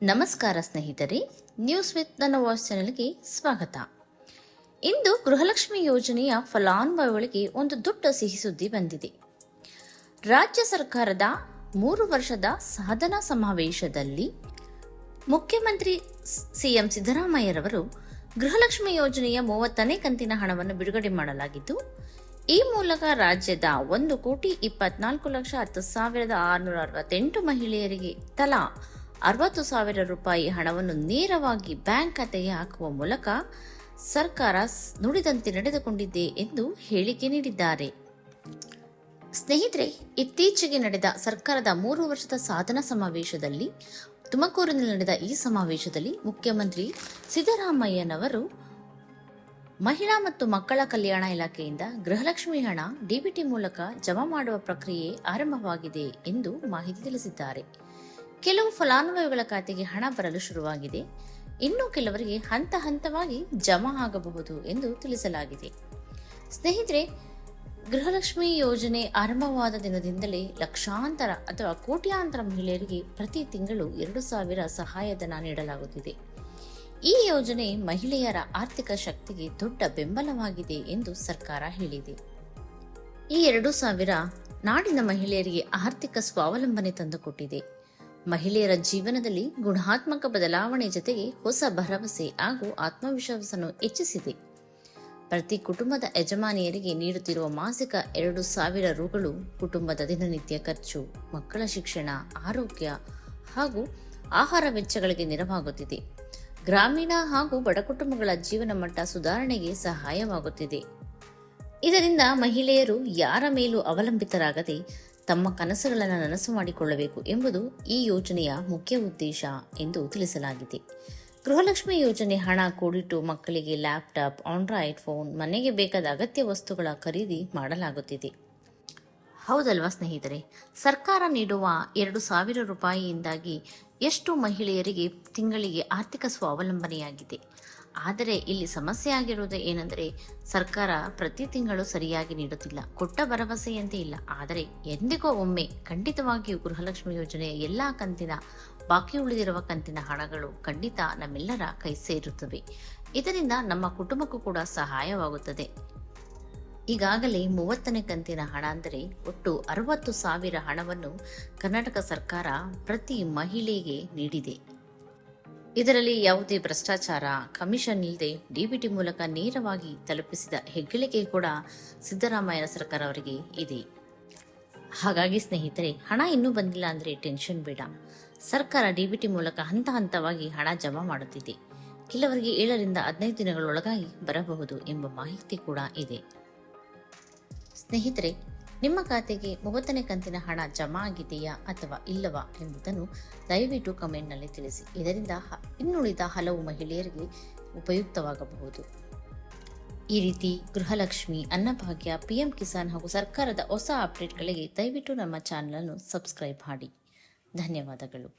ನಮಸ್ಕಾರ ಸ್ನೇಹಿತರೆ, news with ನನ್ನ ವಾಯ್ಸ್ ಚಾನೆಲ್ಗೆ ಸ್ವಾಗತ. ಇಂದು ಗೃಹಲಕ್ಷ್ಮಿ ಯೋಜನೆಯ ಫಲಾನುಭವಿಗಳಿಗೆ ಒಂದು ದೊಡ್ಡ ಸಿಹಿ ಸುದ್ದಿ ಬಂದಿದೆ. ರಾಜ್ಯ ಸರ್ಕಾರದ 3 ವರ್ಷದ ಸಾಧನಾ ಸಮಾವೇಶದಲ್ಲಿ ಮುಖ್ಯಮಂತ್ರಿ ಸಿಎಂ ಸಿದ್ದರಾಮಯ್ಯರವರು ಗೃಹಲಕ್ಷ್ಮಿ ಯೋಜನೆಯ 30ನೇ ಕಂತಿನ ಹಣವನ್ನು ಬಿಡುಗಡೆ ಮಾಡಲಾಗಿದ್ದು, ಈ ಮೂಲಕ ರಾಜ್ಯದ 1,24,10,668 ಮಹಿಳೆಯರಿಗೆ ತಲಾ 60,000 ರೂಪಾಯಿ ಹಣವನ್ನು ನೇರವಾಗಿ ಬ್ಯಾಂಕ್ ಖಾತೆಗೆ ಹಾಕುವ ಮೂಲಕ ಸರ್ಕಾರ ನುಡಿದಂತೆ ನಡೆದುಕೊಂಡಿದೆ ಎಂದು ಹೇಳಿಕೆ ನೀಡಿದ್ದಾರೆ. ಸ್ನೇಹಿತರೆ, ಇತ್ತೀಚೆಗೆ ನಡೆದ ಸರ್ಕಾರದ 3 ವರ್ಷದ ಸಾಧನಾ ಸಮಾವೇಶದಲ್ಲಿ ತುಮಕೂರಿನಲ್ಲಿ ನಡೆದ ಈ ಸಮಾವೇಶದಲ್ಲಿ ಮುಖ್ಯಮಂತ್ರಿ ಸಿದ್ದರಾಮಯ್ಯನವರು ಮಹಿಳಾ ಮತ್ತು ಮಕ್ಕಳ ಕಲ್ಯಾಣ ಇಲಾಖೆಯಿಂದ ಗೃಹಲಕ್ಷ್ಮಿ ಹಣ ಡಿಬಿಟಿ ಮೂಲಕ ಜಮಾ ಮಾಡುವ ಪ್ರಕ್ರಿಯೆ ಆರಂಭವಾಗಿದೆ ಎಂದು ಮಾಹಿತಿ ತಿಳಿಸಿದ್ದಾರೆ. ಕೆಲವು ಫಲಾನುಭವಿಗಳ ಖಾತೆಗೆ ಹಣ ಬರಲು ಶುರುವಾಗಿದೆ, ಇನ್ನು ಕೆಲವರಿಗೆ ಹಂತ ಹಂತವಾಗಿ ಜಮಾ ಆಗಬಹುದು ಎಂದು ತಿಳಿಸಲಾಗಿದೆ. ಸ್ನೇಹಿತರೆ, ಗೃಹಲಕ್ಷ್ಮಿ ಯೋಜನೆ ಆರಂಭವಾದ ದಿನದಿಂದಲೇ ಲಕ್ಷಾಂತರ ಅಥವಾ ಕೋಟ್ಯಾಂತರ ಮಹಿಳೆಯರಿಗೆ ಪ್ರತಿ ತಿಂಗಳು 2,000 ಸಹಾಯಧನ ನೀಡಲಾಗುತ್ತಿದೆ. ಈ ಯೋಜನೆ ಮಹಿಳೆಯರ ಆರ್ಥಿಕ ಶಕ್ತಿಗೆ ದೊಡ್ಡ ಬೆಂಬಲವಾಗಿದೆ ಎಂದು ಸರ್ಕಾರ ಹೇಳಿದೆ. ಈ 2,000 ನಾಡಿನ ಮಹಿಳೆಯರಿಗೆ ಆರ್ಥಿಕ ಸ್ವಾವಲಂಬನೆ ತಂದುಕೊಟ್ಟಿದೆ. ಮಹಿಳೆಯರ ಜೀವನದಲ್ಲಿ ಗುಣಾತ್ಮಕ ಬದಲಾವಣೆ ಜೊತೆಗೆ ಹೊಸ ಭರವಸೆ ಹಾಗೂ ಆತ್ಮವಿಶ್ವಾಸವನ್ನು ಹೆಚ್ಚಿಸಿದೆ. ಪ್ರತಿ ಕುಟುಂಬದ ಯಜಮಾನಿಯರಿಗೆ ನೀಡುತ್ತಿರುವ ಮಾಸಿಕ 2,000 ರೂಗಳು ಕುಟುಂಬದ ದಿನನಿತ್ಯ ಖರ್ಚು, ಮಕ್ಕಳ ಶಿಕ್ಷಣ, ಆರೋಗ್ಯ ಹಾಗೂ ಆಹಾರ ವೆಚ್ಚಗಳಿಗೆ ನೆರವಾಗುತ್ತಿದೆ. ಗ್ರಾಮೀಣ ಹಾಗೂ ಬಡ ಕುಟುಂಬಗಳ ಜೀವನ ಮಟ್ಟ ಸುಧಾರಣೆಗೆ ಸಹಾಯವಾಗುತ್ತಿದೆ. ಇದರಿಂದ ಮಹಿಳೆಯರು ಯಾರ ಮೇಲೂ ಅವಲಂಬಿತರಾಗದೆ ತಮ್ಮ ಕನಸುಗಳನ್ನು ನನಸು ಮಾಡಿಕೊಳ್ಳಬೇಕು ಎಂಬುದು ಈ ಯೋಜನೆಯ ಮುಖ್ಯ ಉದ್ದೇಶ ಎಂದು ತಿಳಿಸಲಾಗಿದೆ. ಗೃಹಲಕ್ಷ್ಮಿ ಯೋಜನೆ ಹಣ ಕೂಡಿಟ್ಟು ಮಕ್ಕಳಿಗೆ ಲ್ಯಾಪ್ಟಾಪ್, ಆಂಡ್ರಾಯ್ಡ್ ಫೋನ್, ಮನೆಗೆ ಬೇಕಾದ ಅಗತ್ಯ ವಸ್ತುಗಳ ಖರೀದಿ ಮಾಡಲಾಗುತ್ತಿದೆ. ಹೌದಲ್ವಾ ಸ್ನೇಹಿತರೆ, ಸರ್ಕಾರ ನೀಡುವ 2,000 ರೂಪಾಯಿಯಿಂದಾಗಿ ಎಷ್ಟು ಮಹಿಳೆಯರಿಗೆ ತಿಂಗಳಿಗೆ ಆರ್ಥಿಕ ಸ್ವಾವಲಂಬನೆಯಾಗಿದೆ. ಆದರೆ ಇಲ್ಲಿ ಸಮಸ್ಯೆ ಆಗಿರುವುದು ಏನೆಂದರೆ, ಸರ್ಕಾರ ಪ್ರತಿ ತಿಂಗಳು ಸರಿಯಾಗಿ ನೀಡುತ್ತಿಲ್ಲ, ಕೊಟ್ಟ ಭರವಸೆಯಂತೆ ಇಲ್ಲ. ಆದರೆ ಎಂದಿಗೋ ಒಮ್ಮೆ ಖಂಡಿತವಾಗಿಯೂ ಗೃಹಲಕ್ಷ್ಮಿ ಯೋಜನೆಯ ಎಲ್ಲಾ ಕಂತಿನ ಬಾಕಿ ಉಳಿದಿರುವ ಕಂತಿನ ಹಣಗಳು ಖಂಡಿತ ನಮ್ಮೆಲ್ಲರ ಕೈ ಸೇರುತ್ತವೆ. ಇದರಿಂದ ನಮ್ಮ ಕುಟುಂಬಕ್ಕೂ ಕೂಡ ಸಹಾಯವಾಗುತ್ತದೆ. ಈಗಾಗಲೇ 30ನೇ ಕಂತಿನ ಹಣ ಅಂದರೆ ಒಟ್ಟು 60,000 ಹಣವನ್ನು ಕರ್ನಾಟಕ ಸರ್ಕಾರ ಪ್ರತಿ ಮಹಿಳೆಗೆ ನೀಡಿದೆ. ಇದರಲ್ಲಿ ಯಾವುದೇ ಭ್ರಷ್ಟಾಚಾರ, ಕಮಿಷನ್ ಇಲ್ಲದೆ ಡಿಬಿಟಿ ಮೂಲಕ ನೇರವಾಗಿ ತಲುಪಿಸಿದ ಹೆಗ್ಗಳಿಕೆ ಕೂಡ ಸಿದ್ದರಾಮಯ್ಯ ಸರ್ಕಾರ ಅವರಿಗೆ ಇದೆ. ಹಾಗಾಗಿ ಸ್ನೇಹಿತರೆ, ಹಣ ಇನ್ನೂ ಬಂದಿಲ್ಲ ಅಂದರೆ ಟೆನ್ಷನ್ ಬೇಡ. ಸರ್ಕಾರ ಡಿಬಿಟಿ ಮೂಲಕ ಹಂತ ಹಂತವಾಗಿ ಹಣ ಜಮಾ ಮಾಡುತ್ತಿದೆ. ಕೆಲವರಿಗೆ 7ರಿಂದ 15 ದಿನಗಳೊಳಗಾಗಿ ಬರಬಹುದು ಎಂಬ ಮಾಹಿತಿ ಕೂಡ ಇದೆ. ಸ್ನೇಹಿತರೆ, ನಿಮ್ಮ ಖಾತೆಗೆ 30ನೇ ಕಂತಿನ ಹಣ ಜಮಾ ಆಗಿದೆಯಾ ಅಥವಾ ಇಲ್ಲವಾ ಎಂಬುದನ್ನು ದಯವಿಟ್ಟು ಕಮೆಂಟ್ನಲ್ಲಿ ತಿಳಿಸಿ. ಇದರಿಂದ ಇನ್ನುಳಿದ ಹಲವು ಮಹಿಳೆಯರಿಗೆ ಉಪಯುಕ್ತವಾಗಬಹುದು. ಈ ರೀತಿ ಗೃಹಲಕ್ಷ್ಮಿ, ಅನ್ನಭಾಗ್ಯ, PM ಕಿಸಾನ್ ಹಾಗೂ ಸರ್ಕಾರದ ಹೊಸ ಅಪ್ಡೇಟ್ಗಳಿಗೆ ದಯವಿಟ್ಟು ನಮ್ಮ ಚಾನಲ್ ಅನ್ನು ಸಬ್ಸ್ಕ್ರೈಬ್ ಮಾಡಿ. ಧನ್ಯವಾದಗಳು.